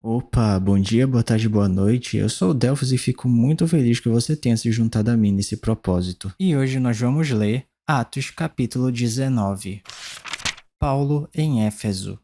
Opa, bom dia, boa tarde, boa noite. Eu sou o Delphos e fico muito feliz que você tenha se juntado a mim nesse propósito. E hoje nós vamos ler Atos capítulo 19. Paulo em Éfeso.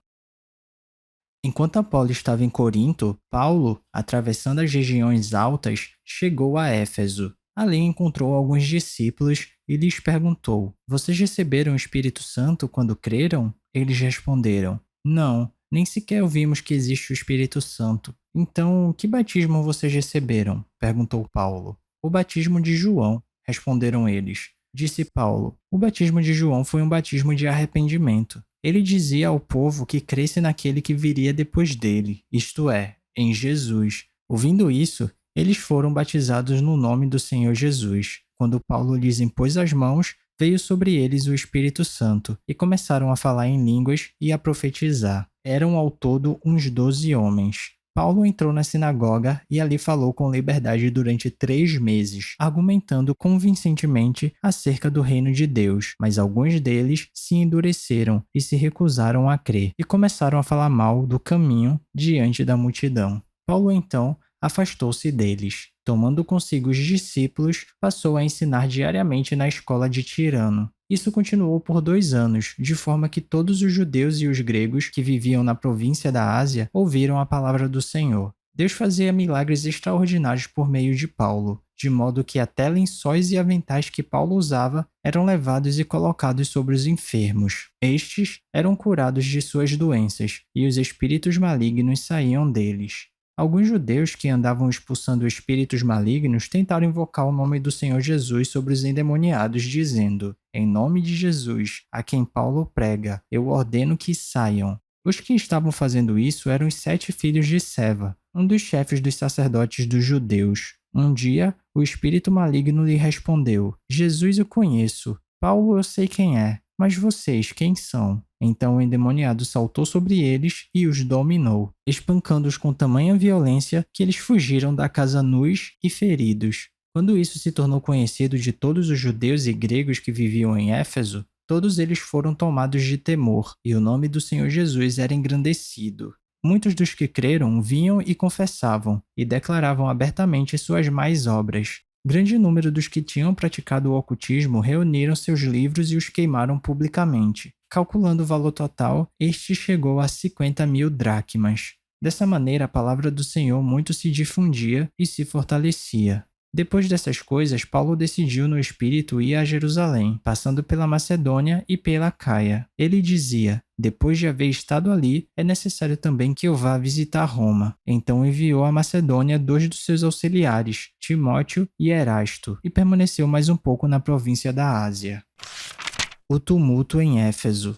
Enquanto Apolo estava em Corinto, Paulo, atravessando as regiões altas, chegou a Éfeso. Ali encontrou alguns discípulos e lhes perguntou: Vocês receberam o Espírito Santo quando creram? Eles responderam: Não, nem sequer ouvimos que existe o Espírito Santo. Então, que batismo vocês receberam? Perguntou Paulo. O batismo de João, responderam eles. Disse Paulo: O batismo de João foi um batismo de arrependimento. Ele dizia ao povo que cresce naquele que viria depois dele, isto é, em Jesus. Ouvindo isso, eles foram batizados no nome do Senhor Jesus. Quando Paulo lhes impôs as mãos, veio sobre eles o Espírito Santo, e começaram a falar em línguas e a profetizar. Eram ao todo uns 12 homens. Paulo entrou na sinagoga e ali falou com liberdade durante 3 meses, argumentando convincentemente acerca do reino de Deus, mas alguns deles se endureceram e se recusaram a crer, e começaram a falar mal do caminho diante da multidão. Paulo então afastou-se deles. Tomando consigo os discípulos, passou a ensinar diariamente na escola de Tirano. Isso continuou por 2 anos, de forma que todos os judeus e os gregos que viviam na província da Ásia ouviram a palavra do Senhor. Deus fazia milagres extraordinários por meio de Paulo, de modo que até lençóis e aventais que Paulo usava eram levados e colocados sobre os enfermos. Estes eram curados de suas doenças, e os espíritos malignos saíam deles. Alguns judeus que andavam expulsando espíritos malignos tentaram invocar o nome do Senhor Jesus sobre os endemoniados, dizendo: Em nome de Jesus, a quem Paulo prega, eu ordeno que saiam. Os que estavam fazendo isso eram os 7 filhos de Seva, um dos chefes dos sacerdotes dos judeus. Um dia, o espírito maligno lhe respondeu: Jesus eu conheço, Paulo eu sei quem é, mas vocês quem são? Então o endemoniado saltou sobre eles e os dominou, espancando-os com tamanha violência que eles fugiram da casa nus e feridos. Quando isso se tornou conhecido de todos os judeus e gregos que viviam em Éfeso, todos eles foram tomados de temor, e o nome do Senhor Jesus era engrandecido. Muitos dos que creram vinham e confessavam, e declaravam abertamente suas más obras. Grande número dos que tinham praticado o ocultismo reuniram seus livros e os queimaram publicamente. Calculando o valor total, este chegou a 50.000 dracmas. Dessa maneira, a palavra do Senhor muito se difundia e se fortalecia. Depois dessas coisas, Paulo decidiu no espírito ir a Jerusalém, passando pela Macedônia e pela Caia. Ele dizia: Depois de haver estado ali, é necessário também que eu vá visitar Roma. Então enviou à Macedônia 2 dos seus auxiliares, Timóteo e Erasto, e permaneceu mais um pouco na província da Ásia. O tumulto em Éfeso.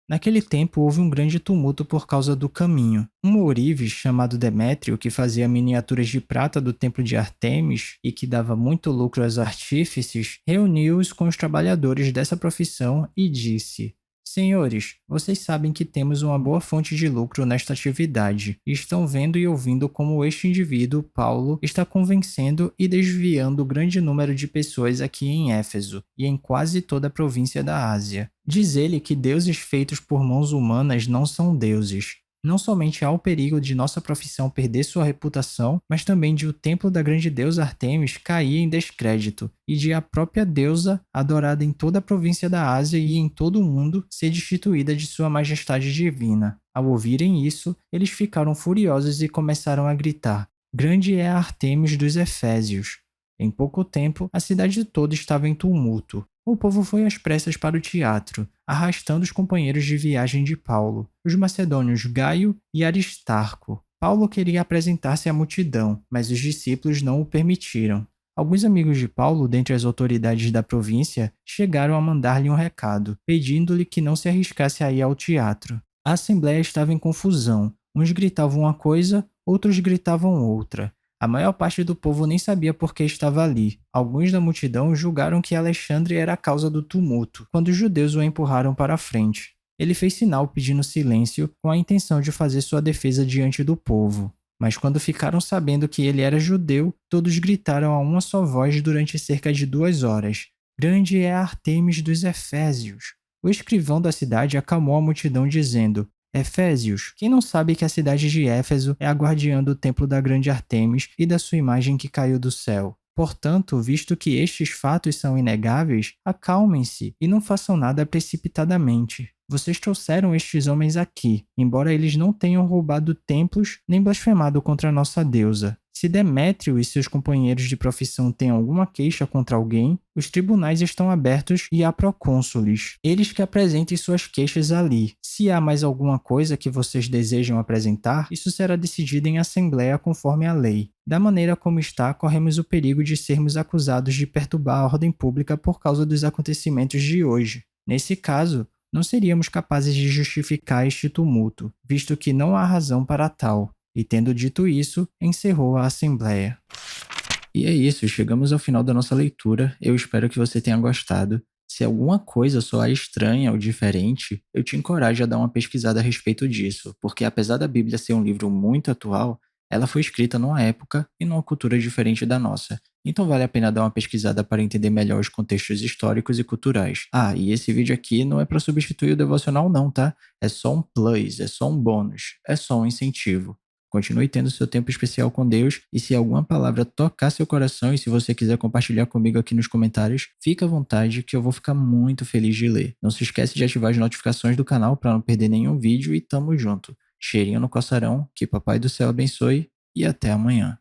Naquele tempo houve um grande tumulto por causa do caminho. Um ourives chamado Demétrio, que fazia miniaturas de prata do templo de Ártemis e que dava muito lucro aos artífices, reuniu-os com os trabalhadores dessa profissão e disse: Senhores, vocês sabem que temos uma boa fonte de lucro nesta atividade, e estão vendo e ouvindo como este indivíduo, Paulo, está convencendo e desviando grande número de pessoas aqui em Éfeso e em quase toda a província da Ásia. Diz ele que deuses feitos por mãos humanas não são deuses. Não somente há o perigo de nossa profissão perder sua reputação, mas também de o templo da grande deusa Ártemis cair em descrédito e de a própria deusa, adorada em toda a província da Ásia e em todo o mundo, ser destituída de sua majestade divina. Ao ouvirem isso, eles ficaram furiosos e começaram a gritar: Grande é a Ártemis dos Efésios! Em pouco tempo, a cidade toda estava em tumulto. O povo foi às pressas para o teatro, arrastando os companheiros de viagem de Paulo, os macedônios Gaio e Aristarco. Paulo queria apresentar-se à multidão, mas os discípulos não o permitiram. Alguns amigos de Paulo, dentre as autoridades da província, chegaram a mandar-lhe um recado, pedindo-lhe que não se arriscasse a ir ao teatro. A assembleia estava em confusão. Uns gritavam uma coisa, outros gritavam outra. A maior parte do povo nem sabia por que estava ali. Alguns da multidão julgaram que Alexandre era a causa do tumulto, quando os judeus o empurraram para a frente. Ele fez sinal pedindo silêncio, com a intenção de fazer sua defesa diante do povo. Mas quando ficaram sabendo que ele era judeu, todos gritaram a uma só voz durante cerca de 2 horas: Grande é a Ártemis dos Efésios! O escrivão da cidade acalmou a multidão dizendo: Efésios. Quem não sabe que a cidade de Éfeso é a guardiã do templo da grande Ártemis e da sua imagem que caiu do céu? Portanto, visto que estes fatos são inegáveis, acalmem-se e não façam nada precipitadamente. Vocês trouxeram estes homens aqui, embora eles não tenham roubado templos nem blasfemado contra nossa deusa. Se Demétrio e seus companheiros de profissão têm alguma queixa contra alguém, os tribunais estão abertos e há procônsules. Eles que apresentem suas queixas ali. Se há mais alguma coisa que vocês desejam apresentar, isso será decidido em assembleia conforme a lei. Da maneira como está, corremos o perigo de sermos acusados de perturbar a ordem pública por causa dos acontecimentos de hoje. Nesse caso, não seríamos capazes de justificar este tumulto, visto que não há razão para tal. E tendo dito isso, encerrou a assembleia. E é isso, chegamos ao final da nossa leitura. Eu espero que você tenha gostado. Se alguma coisa soar estranha ou diferente, eu te encorajo a dar uma pesquisada a respeito disso, porque apesar da Bíblia ser um livro muito atual, ela foi escrita numa época e numa cultura diferente da nossa. Então vale a pena dar uma pesquisada para entender melhor os contextos históricos e culturais. Ah, e esse vídeo aqui não é para substituir o devocional não, tá? É só um plus, é só um bônus, é só um incentivo. Continue tendo seu tempo especial com Deus e se alguma palavra tocar seu coração e se você quiser compartilhar comigo aqui nos comentários, fica à vontade que eu vou ficar muito feliz de ler. Não se esquece de ativar as notificações do canal para não perder nenhum vídeo e tamo junto. Cheirinho no coçarão, que Papai do Céu abençoe e até amanhã.